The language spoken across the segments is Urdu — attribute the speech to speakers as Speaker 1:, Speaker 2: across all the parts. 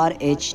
Speaker 1: RH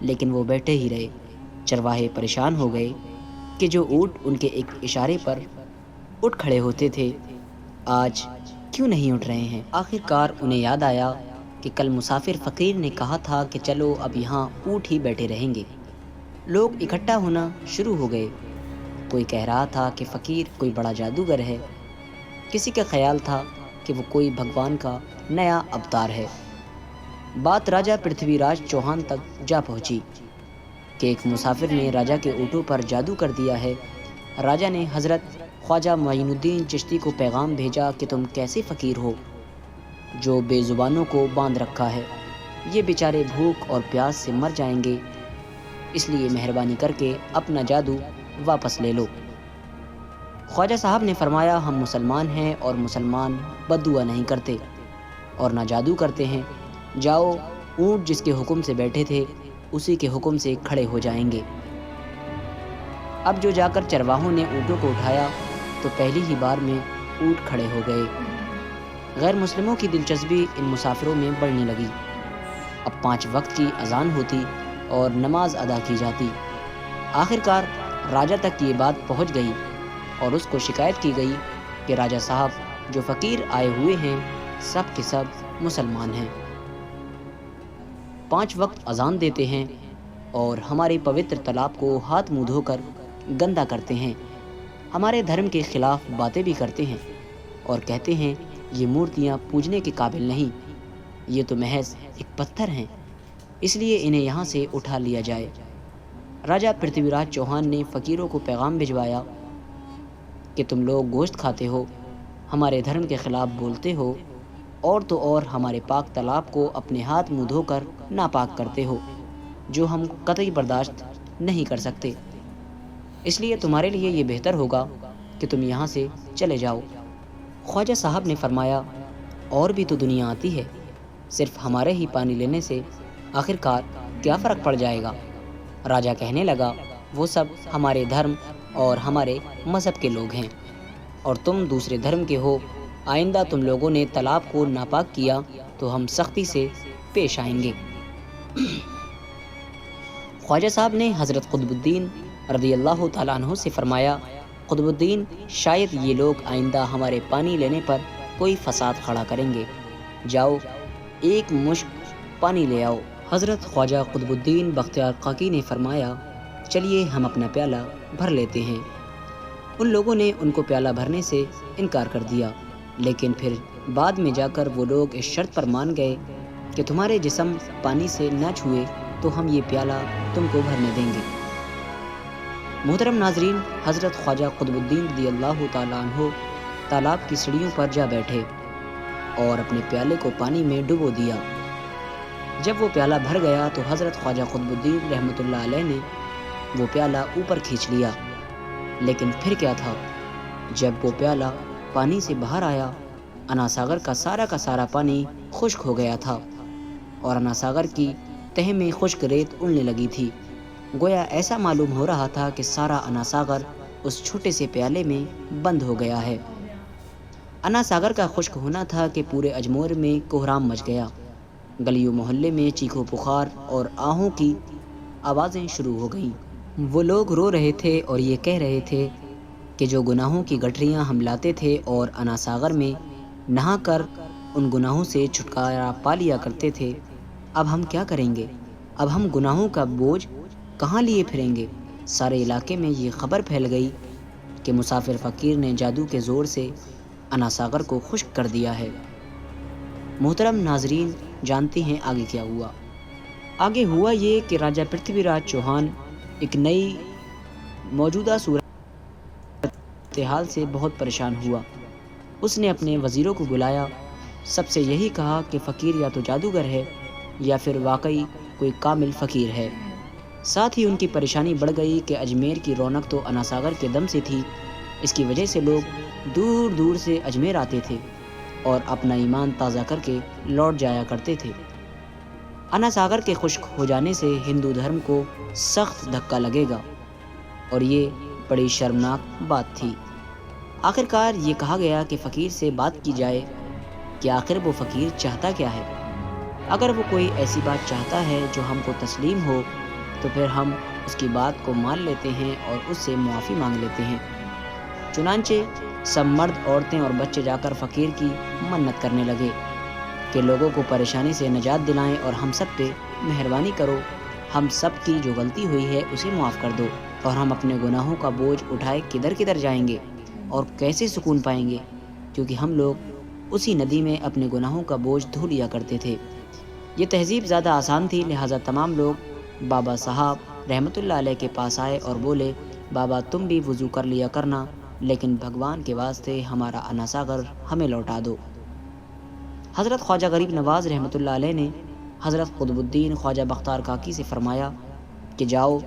Speaker 1: لیکن وہ بیٹھے ہی رہے۔ چرواہے پریشان ہو گئے کہ جو اونٹ ان کے ایک اشارے پر اٹھ کھڑے ہوتے تھے آج کیوں نہیں اٹھ رہے ہیں۔ آخر کار انہیں یاد آیا کہ کل مسافر فقیر نے کہا تھا کہ چلو اب یہاں اونٹ ہی بیٹھے رہیں گے۔ لوگ اکٹھا ہونا شروع ہو گئے۔ کوئی کہہ رہا تھا کہ فقیر کوئی بڑا جادوگر ہے، کسی کا خیال تھا کہ وہ کوئی بھگوان کا نیا اوتار ہے۔ بات راجہ پرتھوی راج چوہان تک جا پہنچی کہ ایک مسافر نے راجہ کے اونٹوں پر جادو کر دیا ہے۔ راجہ نے حضرت خواجہ معین الدین چشتی کو پیغام بھیجا کہ تم کیسے فقیر ہو جو بے زبانوں کو باندھ رکھا ہے، یہ بیچارے بھوک اور پیاس سے مر جائیں گے، اس لیے مہربانی کر کے اپنا جادو واپس لے لو۔ خواجہ صاحب نے فرمایا ہم مسلمان ہیں اور مسلمان بد دعا نہیں کرتے اور نہ جادو کرتے ہیں، جاؤ اونٹ جس کے حکم سے بیٹھے تھے اسی کے حکم سے کھڑے ہو جائیں گے۔ اب جو جا کر چرواہوں نے اونٹوں کو اٹھایا تو پہلی ہی بار میں اونٹ کھڑے ہو گئے۔ غیر مسلموں کی دلچسپی ان مسافروں میں بڑھنے لگی۔ اب 5 وقت کی اذان ہوتی اور نماز ادا کی جاتی۔ آخر کار راجہ تک یہ بات پہنچ گئی اور اس کو شکایت کی گئی کہ راجہ صاحب جو فقیر آئے ہوئے ہیں سب کے سب مسلمان ہیں، 5 وقت اذان دیتے ہیں اور ہمارے پوتر تالاب کو ہاتھ منہ دھو کر گندا کرتے ہیں، ہمارے دھرم کے خلاف باتیں بھی کرتے ہیں اور کہتے ہیں یہ مورتیاں پوجنے کے قابل نہیں، یہ تو محض ایک پتھر ہیں، اس لیے انہیں یہاں سے اٹھا لیا جائے۔ راجہ پرتھوی راج چوہان نے فقیروں کو پیغام بھجوایا کہ تم لوگ گوشت کھاتے ہو، ہمارے دھرم کے خلاف بولتے ہو، اور تو اور ہمارے پاک تالاب کو اپنے ہاتھ منہ دھو کر ناپاک کرتے ہو، جو ہم قطعی برداشت نہیں کر سکتے، اس لیے تمہارے لیے یہ بہتر ہوگا کہ تم یہاں سے چلے جاؤ۔ خواجہ صاحب نے فرمایا اور بھی تو دنیا آتی ہے، صرف ہمارے ہی پانی لینے سے آخر کار کیا فرق پڑ جائے گا۔ راجہ کہنے لگا وہ سب ہمارے دھرم اور ہمارے مذہب کے لوگ ہیں اور تم دوسرے دھرم کے ہو، آئندہ تم لوگوں نے تالاب کو ناپاک کیا تو ہم سختی سے پیش آئیں گے۔ خواجہ صاحب نے حضرت قطب الدین رضی اللہ تعالیٰ عنہ سے فرمایا قطب الدین شاید یہ لوگ آئندہ ہمارے پانی لینے پر کوئی فساد کھڑا کریں گے، جاؤ ایک مشک پانی لے آؤ۔ حضرت خواجہ قطب الدین بختیار کاکی نے فرمایا چلیے ہم اپنا پیالہ بھر لیتے ہیں۔ ان لوگوں نے ان کو پیالہ بھرنے سے انکار کر دیا، لیکن پھر بعد میں جا کر وہ لوگ اس شرط پر مان گئے کہ تمہارے جسم پانی سے نہ چھوئے تو ہم یہ پیالہ تم کو بھرنے دیں گے۔ محترم ناظرین، حضرت خواجہ قطب الدین رضی اللہ تعالیٰ عنہ تالاب کی سیڑھیوں پر جا بیٹھے اور اپنے پیالے کو پانی میں ڈبو دیا۔ جب وہ پیالہ بھر گیا تو حضرت خواجہ قطب الدین رحمۃ اللہ علیہ نے وہ پیالہ اوپر کھینچ لیا، لیکن پھر کیا تھا، جب وہ پیالہ پانی سے باہر آیا انا ساگر کا سارا پانی خشک ہو گیا تھا اور انا ساگر کی تہ میں خشک ریت اڑنے لگی تھی۔ گویا ایسا معلوم ہو رہا تھا کہ سارا انا ساگر اس چھوٹے سے پیالے میں بند ہو گیا ہے۔ انا ساگر کا خشک ہونا تھا کہ پورے اجمیر میں کوہرام مچ گیا، گلیوں محلے میں چیخو پکار اور آہوں کی آوازیں شروع ہو گئیں۔ وہ لوگ رو رہے تھے اور یہ کہہ رہے تھے کہ جو گناہوں کی گٹھریاں ہم لاتے تھے اور انا ساگر میں نہا کر ان گناہوں سے چھٹکارا پا لیا کرتے تھے، اب ہم کیا کریں گے؟ اب ہم گناہوں کا بوجھ کہاں لیے پھریں گے؟ سارے علاقے میں یہ خبر پھیل گئی کہ مسافر فقیر نے جادو کے زور سے انا ساگر کو خشک کر دیا ہے۔ محترم ناظرین، جانتے ہیں آگے کیا ہوا؟ آگے ہوا یہ کہ راجہ پرتھوی راج چوہان ایک نئی موجودہ صورتحال سے بہت پریشان ہوا۔ اس نے اپنے وزیروں کو بلایا، سب سے یہی کہا کہ فقیر یا تو جادوگر ہے یا پھر واقعی کوئی کامل فقیر ہے۔ ساتھ ہی ان کی پریشانی بڑھ گئی کہ اجمیر کی رونق تو انا ساگر کے دم سے تھی، اس کی وجہ سے لوگ دور دور سے اجمیر آتے تھے اور اپنا ایمان تازہ کر کے لوٹ جایا کرتے تھے۔ انا ساگر کے خشک ہو جانے سے ہندو دھرم کو سخت دھکا لگے گا اور یہ بڑی شرمناک بات تھی۔ آخر کار یہ کہا گیا کہ فقیر سے بات کی جائے کہ آخر وہ فقیر چاہتا کیا ہے۔ اگر وہ کوئی ایسی بات چاہتا ہے جو ہم کو تسلیم ہو تو پھر ہم اس کی بات کو مان لیتے ہیں اور اس سے معافی مانگ لیتے ہیں۔ چنانچہ سب مرد، عورتیں اور بچے جا کر فقیر کی منت کرنے لگے کہ لوگوں کو پریشانی سے نجات دلائیں اور ہم سب پہ مہربانی کرو، ہم سب کی جو غلطی ہوئی ہے اسے معاف کر دو، اور ہم اپنے گناہوں کا بوجھ اٹھائے کدھر کدھر جائیں گے اور کیسے سکون پائیں گے، کیونکہ ہم لوگ اسی ندی میں اپنے گناہوں کا بوجھ دھو لیا کرتے تھے۔ یہ تہذیب زیادہ آسان تھی، لہٰذا تمام لوگ بابا صاحب رحمۃ اللہ علیہ کے پاس آئے اور بولے، بابا تم بھی وضو کر لیا کرنا، لیکن بھگوان کے واسطے ہمارا انا ساگر ہمیں لوٹا دو۔ حضرت خواجہ غریب نواز رحمۃ اللہ علیہ نے حضرت قطب الدین خواجہ بختار کاکی سے فرمایا کہ جاؤ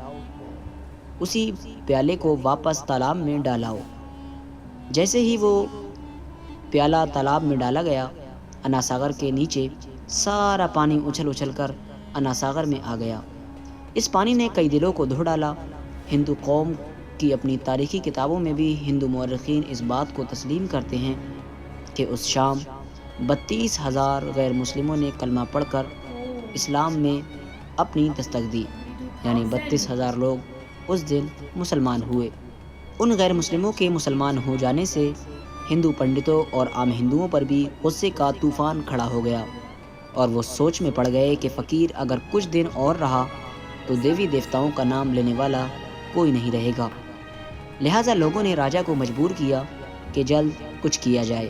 Speaker 1: اسی پیالے کو واپس تالاب میں ڈالاؤ۔ جیسے ہی وہ پیالہ تالاب میں ڈالا گیا، انا ساگر کے نیچے سارا پانی اچھل اچھل کر انا ساگر میں آ گیا۔ اس پانی نے کئی دلوں کو دھو ڈالا۔ ہندو قوم کی اپنی تاریخی کتابوں میں بھی ہندو مورخین اس بات کو تسلیم کرتے ہیں کہ اس شام 32,000 غیر مسلموں نے کلمہ پڑھ کر اسلام میں اپنی دستک دی، یعنی 32,000 لوگ اس دن مسلمان ہوئے۔ ان غیر مسلموں کے مسلمان ہو جانے سے ہندو پنڈتوں اور عام ہندوؤں پر بھی غصے کا طوفان کھڑا ہو گیا، اور وہ سوچ میں پڑ گئے کہ فقیر اگر کچھ دن اور رہا تو دیوی دیوتاؤں کا نام لینے والا کوئی نہیں رہے گا۔ لہٰذا لوگوں نے راجا کو مجبور کیا کہ جلد کچھ کیا جائے۔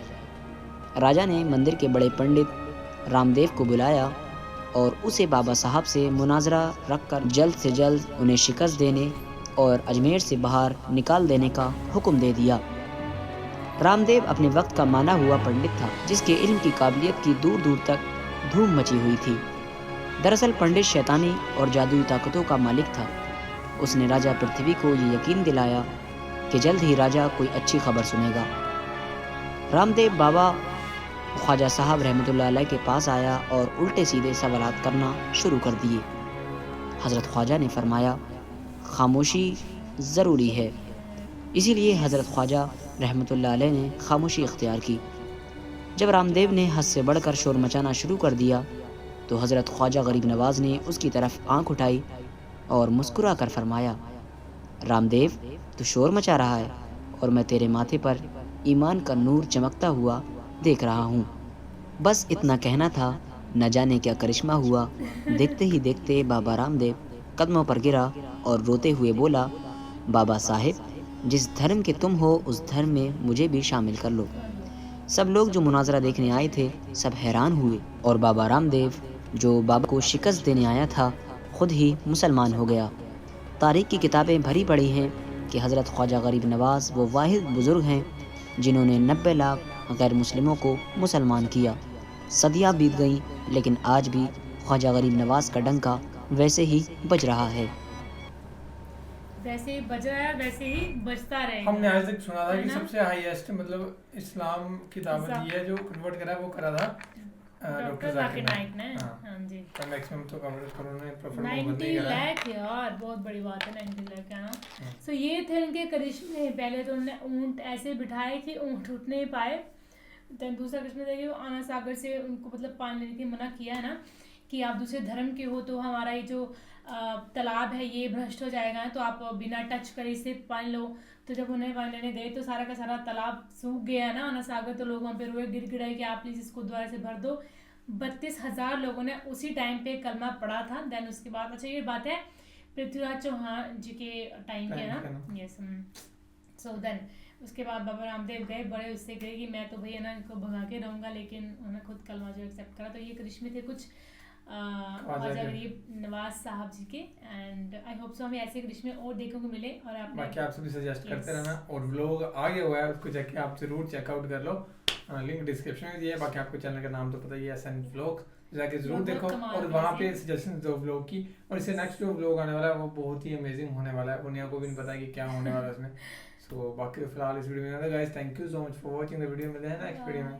Speaker 1: راجا نے مندر کے بڑے پنڈت رام دیو کو بلایا اور اسے بابا صاحب سے مناظرہ رکھ کر جلد سے جلد انہیں شکست دینے اور اجمیر سے باہر نکال دینے کا حکم دے دیا۔ رام دیو اپنے وقت کا مانا ہوا پنڈت تھا، جس کے علم کی قابلیت کی دور دور تک دھوم مچی ہوئی تھی۔ دراصل پنڈت شیطانی اور جادوئی طاقتوں کا مالک تھا۔ اس نے راجا پرتھوی کو یہ یقین دلایا کہ جلد ہی راجا کوئی اچھی خبر سنے گا۔ رام دیو بابا خواجہ صاحب رحمۃ اللہ علیہ کے پاس آیا اور الٹے سیدھے سوالات کرنا شروع کر دیے۔ حضرت خواجہ نے فرمایا، خاموشی ضروری ہے۔ اسی لیے حضرت خواجہ رحمۃ اللہ علیہ نے خاموشی اختیار کی۔ جب رام دیو نے حد سے بڑھ کر شور مچانا شروع کر دیا تو حضرت خواجہ غریب نواز نے اس کی طرف آنکھ اٹھائی اور مسکرا کر فرمایا، رام دیو تو شور مچا رہا ہے اور میں تیرے ماتھے پر ایمان کا نور چمکتا ہوا دیکھ رہا ہوں۔ بس اتنا کہنا تھا، نہ جانے کیا کرشمہ ہوا۔ دیکھتے ہی دیکھتے بابا رام دیو قدموں پر گرا اور روتے ہوئے بولا، بابا صاحب جس دھرم کے تم ہو اس دھرم میں مجھے بھی شامل کر لو۔ سب لوگ جو مناظرہ دیکھنے آئے تھے سب حیران ہوئے، اور بابا رام دیو جو بابا کو شکست دینے آیا تھا خود ہی مسلمان ہو گیا۔ تاریخ کی کتابیں بھری پڑی ہیں کہ حضرت خواجہ غریب نواز وہ واحد بزرگ ہیں جنہوں نے 90 لاکھ غیر مسلموں کو مسلمان کیا۔ صدیاں بیت گئیں لیکن آج بھی خواجہ غریب نواز کا ڈنکا ویسے ہی بج رہا ہے۔
Speaker 2: ویسے ہی بج رہا ہے، ویسے ہی بجتا رہے گا۔
Speaker 3: ہم نے آج تک سنا تھا کہ سب سے ہائیسٹ مطلب اسلام کی دعوت دی ہے جو کنورٹ کرا وہ کرا تھا ڈاکٹر ذاکر نائک نے۔
Speaker 2: ہاں جی،
Speaker 3: میکسیمم تو انہوں نے پروفٹ
Speaker 2: 90 لاکھ یار بہت بڑی بات ہے 90 لاکھ ہے نا۔ سو یہ تھے ان کے کرشمے۔ پہلے تو انہوں نے اونٹ ایسے بٹھائے کہ اونٹ اٹھ نہیں پائے۔ دوسرا کرشمہ دیکھیے وہ آنا ساگر سے ان کو مطلب پانی لینے کی منع کیا ہے نا کہ آپ دوسرے دھرم کے ہو تو ہمارا یہ جو تالاب ہے یہ بھرشٹ ہو جائے گا، تو آپ بنا ٹچ کرے اس سے پانی لو۔ تو جب انہیں پانی لینے گئے تو سارا کا سارا تالاب سوکھ گیا نا آنا ساگر، تو لوگ وہاں پہ روئے گر گڑائے کہ آپ پلیز اس کو دوبارہ سے بھر دو۔ 32,000 لوگوں نے اسی ٹائم پہ کلمہ پڑھا تھا۔ دین اس کے بعد اچھا یہ بات ہے پرتھوی راج چوہان جی کے ٹائم کے نا، یس سو دین اس کے بعد بابا رام دیو گئے بڑے اس سے گئے کہ میں تو بھیا نا ان کو بھگا کے رہوں گا، لیکن انہوں نے خود کلمہ جو ایکسیپٹ کرا۔ تو یہ کرشمے تھے کچھ خواجہ غریب نواز صاحب جی کے، اینڈ آئی ہوپ سو ہمیں ایسے کرشمے اور دیکھنے کو ملے۔ اور
Speaker 3: باقی آپ سے بھی سجیسٹ کرتے رہنا، اور ولاگ آگے ہوا ہے اس کو جا کے آپ ضرور چیک آؤٹ کر لو، لنک ڈسکرپشن میں دیا ہے۔ باقی آپ کو چینل کا نام تو پتہ ہی ہے SN Vlogs، جا کے ضرور دیکھو اور وہاں پہ سجیشن دو ولاگ کی۔ اور اس سے نیکسٹ جو ولاگ آنے والا ہے وہ بہت ہی امیزنگ ہونے والا ہے، دنیا کو بھی نہیں پتا کہ کیا ہونے والا ہے اس میں۔ سو باقی فی الحال اس ویڈیو میں guys thank you so much for watching the video, ملتے ہیں نیکسٹ ویڈیو میں۔